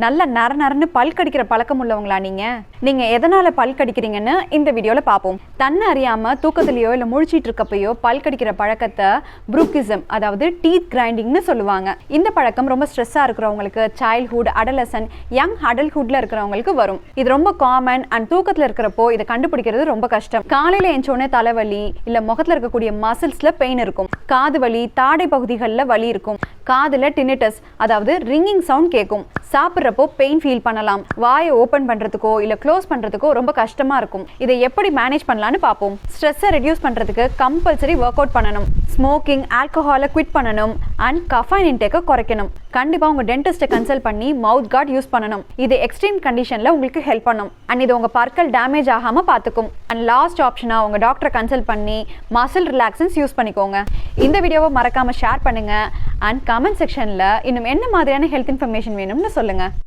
நல்ல நரநரன்னு பல் கடிக்கிற பழக்கம் உள்ளவங்களா நீங்க எதனால பல் கடிக்கிறீங்கன்னு இந்த வீடியோல பார்ப்போம். தன்னை அறியாம தூக்கத்திலேயோ இல்ல முழிச்சிட்டு இருக்கப்பயோ பல் கடிக்கிற பழக்கத்தை Bruxism அதாவது டீத் கிரைண்டிங்னு சொல்லுவாங்க. இந்த பழக்கம் ரொம்ப ஸ்ட்ரெஸ்ஸா இருக்கிறவங்களுக்கு, சைல்ட்ஹுட், அடலசன்ட், யங் அடல்ட்ஹுட்ல இருக்கிறவங்களுக்கு வரும். இது ரொம்ப காமன் அண்ட் தூக்கத்துல இருக்கிறப்போ இதை கண்டுபிடிக்கிறது ரொம்ப கஷ்டம். காலையில எஞ்சோடனே தலைவலி இல்ல முகத்துல இருக்கக்கூடிய மசில்ஸ்ல பெயின் இருக்கும், காது வலி, தாடை பகுதிகளில் வலி இருக்கும், காதுல டினிட்டஸ் அதாவது ரிங்கிங் சவுண்ட் கேட்கும், சாப்பிட்றப்போ பெயின் ஃபீல் பண்ணலாம், வாயை ஓப்பன் பண்றதுக்கோ இல்ல க்ளோஸ் பண்றதுக்கோ ரொம்ப கஷ்டமா இருக்கும். இதை எப்படி மேனேஜ் பண்ணலாம்னு பார்ப்போம். ஸ்ட்ரெஸ்ஸை ரெடியூஸ் பண்றதுக்கு கம்பல்சரி ஒர்க் அவுட் பண்ணணும், ஸ்மோக்கிங், ஆல்கஹாலை குவிட் பண்ணணும் அண்ட் கஃபைன் இன்டேக்கை குறைக்கணும். கண்டிப்பா உங்க டென்டிஸ்ட்டை கன்சல்ட் பண்ணி மவுத் கார்ட் யூஸ் பண்ணணும். இது எக்ஸ்ட்ரீம் கண்டிஷன்ல உங்களுக்கு ஹெல்ப் பண்ணும் அண்ட் இது உங்க பற்கள் டேமேஜ் ஆகாம பார்த்துக்கும். அண்ட் லாஸ்ட் ஆப்ஷனா உங்க டாக்டரை கன்சல்ட் பண்ணி மசில் ரிலாக்ஸன்ஸ் யூஸ் பண்ணிக்கோங்க. இந்த வீடியோவை மறக்காம ஷேர் பண்ணுங்க அண்ட் கமெண்ட் செக்ஷன்ல இன்னும் என்ன மாதிரியான ஹெல்த் இன்ஃபர்மேஷன் வேணும்னு சொல்லுங்க.